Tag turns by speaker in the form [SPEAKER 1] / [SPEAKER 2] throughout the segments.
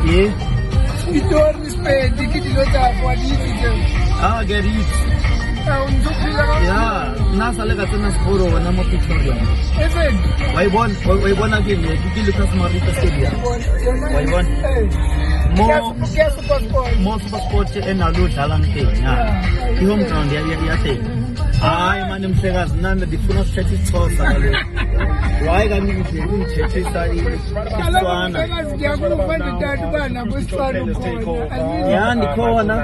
[SPEAKER 1] Yeah.
[SPEAKER 2] You don't respect. You don't have what you
[SPEAKER 1] Ah, get it. Yeah. Nasa lega tena skoro wana mo Pretoria. Waibona kile Lucas Marita Stadium. Waibona. Mo super sport enalo dlala ngithini. Yeah. I home ground ya hayi manje mhlekazi nami ndifuna ukuthetha isiXhosa kaloku. Hayi kanti ngithethisa isiXhosa. Ya ndikhona.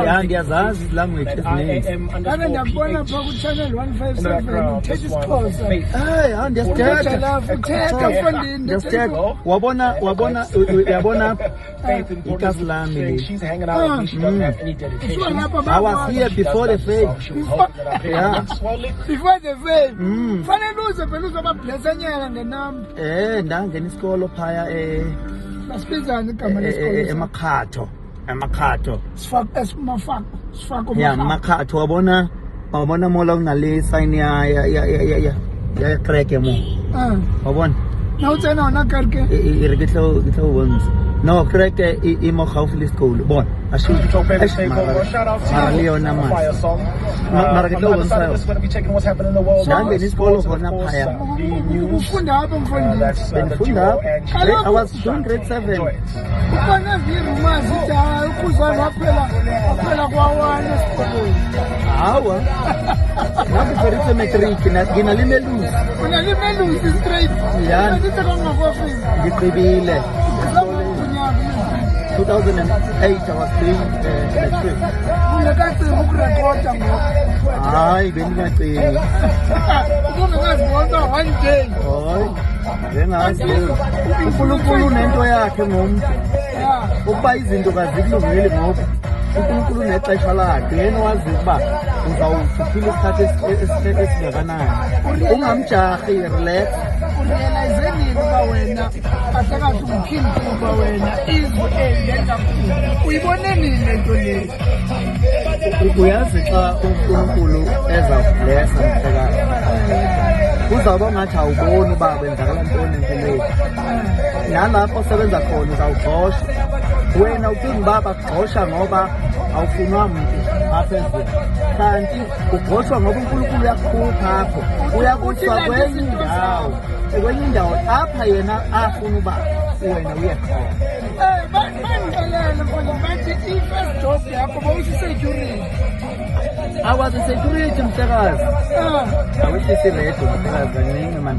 [SPEAKER 1] Ya ndiyazazi language eziningi.
[SPEAKER 2] Kana ndiyabona pha ku channel 157 uthetha isiXhosa.
[SPEAKER 1] Hayi ndiyasithetha.
[SPEAKER 2] Uthetha mfondini.
[SPEAKER 1] Ndiyasithetha. Uyabona ikhasi lami le. I was here before the faith. Yeah.
[SPEAKER 2] Before the faith. Fanele uze phela uzobablessa nyaka ngenami.
[SPEAKER 1] Ndangena isikolo phaya
[SPEAKER 2] Basibizana igama lesikolo.
[SPEAKER 1] Emakhatho.
[SPEAKER 2] Sifako.
[SPEAKER 1] Yeah, Makhatho wabona mola kunale sign ya crack mo. Wabona?
[SPEAKER 2] Na utsena ona karke.
[SPEAKER 1] Re ke tlo bontsha. No, crack mo gaufi school. Bona. Shout out to Leona Mara ke tlo bontsha. Ndangena isikolo khona phaya.
[SPEAKER 2] Ufunda apha mfondini.
[SPEAKER 1] Befunda. I was doing grade 7.
[SPEAKER 2] Ukona virumasi ta ukuzana phela kwawana esikolweni.
[SPEAKER 1] Hawa. Ngakuferitse matric ngina limelusi.
[SPEAKER 2] Una limelusi straight.
[SPEAKER 1] Yeah. Ngicibile. 2008 I was doing electric.
[SPEAKER 2] Ungekacini ukurekhoda ngoku.
[SPEAKER 1] Hayi bengingacini.
[SPEAKER 2] Ungazibona one day.
[SPEAKER 1] Hayi. Bengazi. uNkulunkulu nento yakhe ngomuntu. Ukuba izinto kazikulungile ngoku. uNkulunkulu nexesha lakhe yena wazi ukuba uzawuphila isikhathi esingakanani. Ungamjahi, relax.
[SPEAKER 2] Urealize nini uba wena asakathi umphindi uba wena izwe elenza uyibone nini lento le?
[SPEAKER 1] Uyazi xa uNkulunkulu ezakublessa mhlekazi. Kuzawuba ngathi awuboni uba kwenzakala ntoni empilweni. Nalapho osebenza khona uzawugxosha. Wena ucinga uba bakugxosha ngoba awufunwa muntu apha ezweni. Kanti ugxoshwa ngoba uNkulunkulu uyakukhupha apho. Uyakusa kwenye indawo apha yena afuna uba wena uye khona.
[SPEAKER 2] Bandixelele mfana bathi i-first job yakho bowusi-security.
[SPEAKER 1] I was a security mhlekazi. Awusisiredo mhlekazi kaningi man.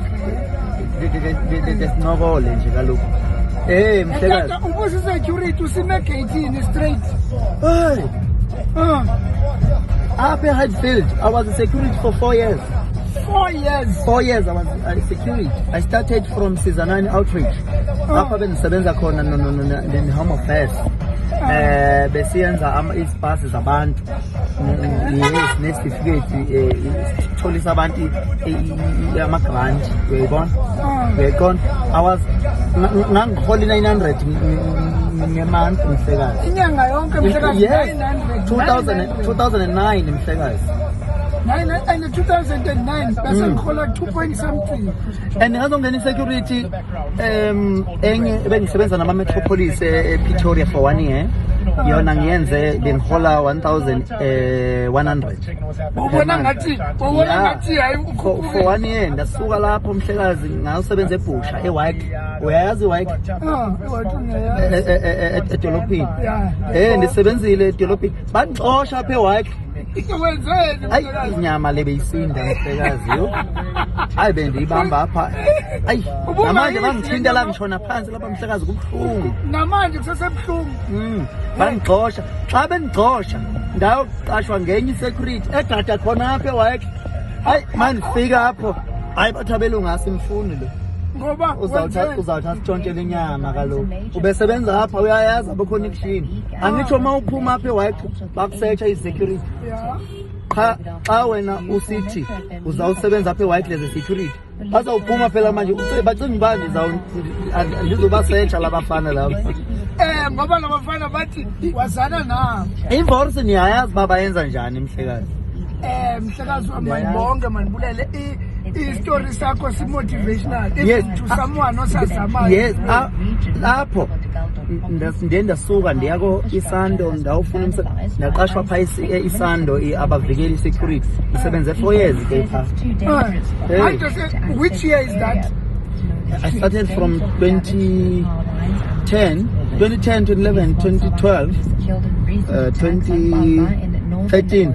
[SPEAKER 1] Desinokole nje kaloku. Mhlekazi.
[SPEAKER 2] Ubusi-security usime-gate-ini straight.
[SPEAKER 1] Up in Highfield, I was a security for 4 years.
[SPEAKER 2] 4 years?
[SPEAKER 1] 4 years I was a security. I started from Sizanani Outreach. Apha bendisebenza khona in Home Affairs. Besiyenza izipasi zabantu. Yes, nesitifiketi tholisa abantu ama-grant. Uyayibona? I was ngangihola 900 ngemonth mhlekazi.
[SPEAKER 2] Inyanga yonke mhlekazi?
[SPEAKER 1] Yes, 2009 mhlekazi.
[SPEAKER 2] And 2009 bese ngihola 2 point something.
[SPEAKER 1] And ngazongena security enye bengisebenza nama Metropolis ePretoria for 1 year. Yona ngiyenze bengihola 1100.
[SPEAKER 2] Ubona ngathi hayi
[SPEAKER 1] for 1 year ndasuka lapho mhlekazi ngayosebenza eBusha eWhite. Uyayazi iWhite? Edolophini. Ndisebenzile edolophini. Bangixosha apha eWhite. Hayi inyama le beyisinda mhlekazi yo. Hayi bendiyibamba apha. Hayi namanje bangithintela ngishona phansi lapha mhlekazi kubuhlungu.
[SPEAKER 2] Namanje kusesebuhlungu.
[SPEAKER 1] Bangixosha. Xa bengixosha ndayoqashwa ngenye security egada khona apha eWhite. Hayi manje fika apho. Hayi bathabela ungasimfuni lo.
[SPEAKER 2] Ngoba
[SPEAKER 1] uzawuthi asitshontshele inyama kaloku. Ubesebenza apha uyayazi abo connection. Angitsho uma uphuma apha eWhite bakusearcha i-security. Xa wena usithi uzawusebenza apha eWhite leze security. Bazawuphuma phela manje bacinga uba ndizobasearcha labafana laba.
[SPEAKER 2] Ngoba labafana bathi wazana nabo.
[SPEAKER 1] Imforce niyayazi uba bayenza njani mhlekazi.
[SPEAKER 2] Mhlekazi wamanyibonke manibulele i-story sakho si-motivational.
[SPEAKER 1] Yes.
[SPEAKER 2] To someone osazamayo.
[SPEAKER 1] Yes. Lapho ndiye ndasuka ndiya isando ndawufuna ndaqashwa phaa isando abavikeli i-security ndisebenze 4 years ke phaa.
[SPEAKER 2] Which year is that?
[SPEAKER 1] I started from 2010, 2011, 2012, 2013.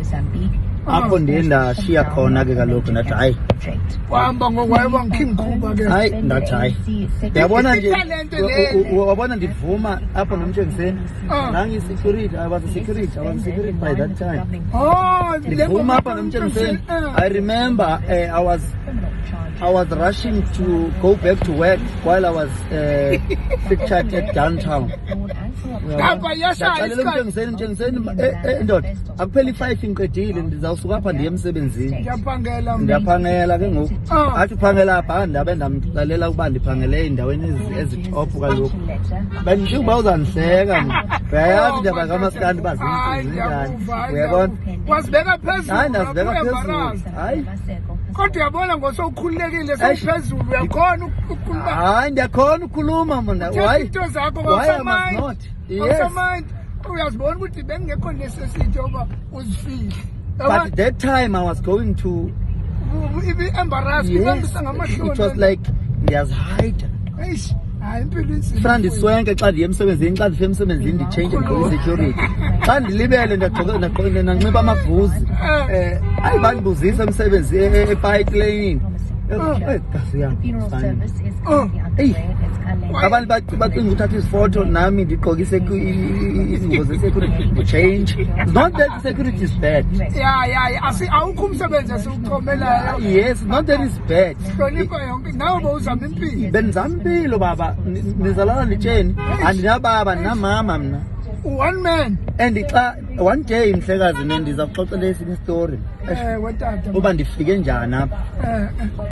[SPEAKER 1] Apho ndiye ndashiya khona ke kaloku ndathi hayi
[SPEAKER 2] Wahamba ngokwayeba ngiKing Kruger ke.
[SPEAKER 1] hayi ndathi hayi yabona nje wabona ndivuma apho noMtshengiseni nangi-security I was a security by that time.
[SPEAKER 2] Oh,
[SPEAKER 1] Ndivuma apha noMtshengiseni. I remember I was rushing to go back to work while I was pictured at downtown.
[SPEAKER 2] Ngapha yashaya
[SPEAKER 1] Ndaxelela
[SPEAKER 2] isikhathi.
[SPEAKER 1] uMtshengiseni ndoda akupheli 5 inqedile ndizawusuka apha ndiye emsebenzini.
[SPEAKER 2] Ndiyaphangela mina.
[SPEAKER 1] Ndiyaphangela ke ngoku athi uphangela apha ndabe ndamxelela ukuba ndiphangele endaweni ezitop kaloku bendithi uba uzandihleka uyayazi ndaba kamaskandi uba zinjani uyabona.
[SPEAKER 2] Wasibeka phezulu.
[SPEAKER 1] Hayi ndazibeka phezulu
[SPEAKER 2] embarrassed.
[SPEAKER 1] hayi
[SPEAKER 2] Kodwa uyabona ngosowukhululekile sowuphezulu uyakhona ukukhuluma.
[SPEAKER 1] hayi ndiyakhona ukukhuluma mna why
[SPEAKER 2] Into zakho
[SPEAKER 1] why I must not yes
[SPEAKER 2] uyazibona ukuthi bengekho necessity yoba uzifihle.
[SPEAKER 1] but at that time I was going to
[SPEAKER 2] Embarrassed
[SPEAKER 1] yes
[SPEAKER 2] ibambisa ngamahloni.
[SPEAKER 1] it was like ndiyazihide
[SPEAKER 2] Eish, hayi impilo inzima.
[SPEAKER 1] funa ndiswenke xa ndiye emsebenzini xa ndifika emsebenzini nditshentshe ndigqoke i-security xa ndilibele nanxiba amavuzi hayi bandibuzisa emsebenzi epayiki lane gasi yam abantu bacinga uthatha izifoto nami ndigqokise izingubo ze-security change. It's not that security is bad.
[SPEAKER 2] Yeah. Awukho umsebenzi esiwuchomelayo.
[SPEAKER 1] Yes, not that it's bad.
[SPEAKER 2] Hlonipha yonke nawe bowuzama impilo.
[SPEAKER 1] Benzama impilo baba nizalana litsheni andinababa ndinamama mna.
[SPEAKER 2] One man.
[SPEAKER 1] And xa one day mhlekazi ndiza kuxoxela esinye story
[SPEAKER 2] Wetata.
[SPEAKER 1] uba ndifike njani apha.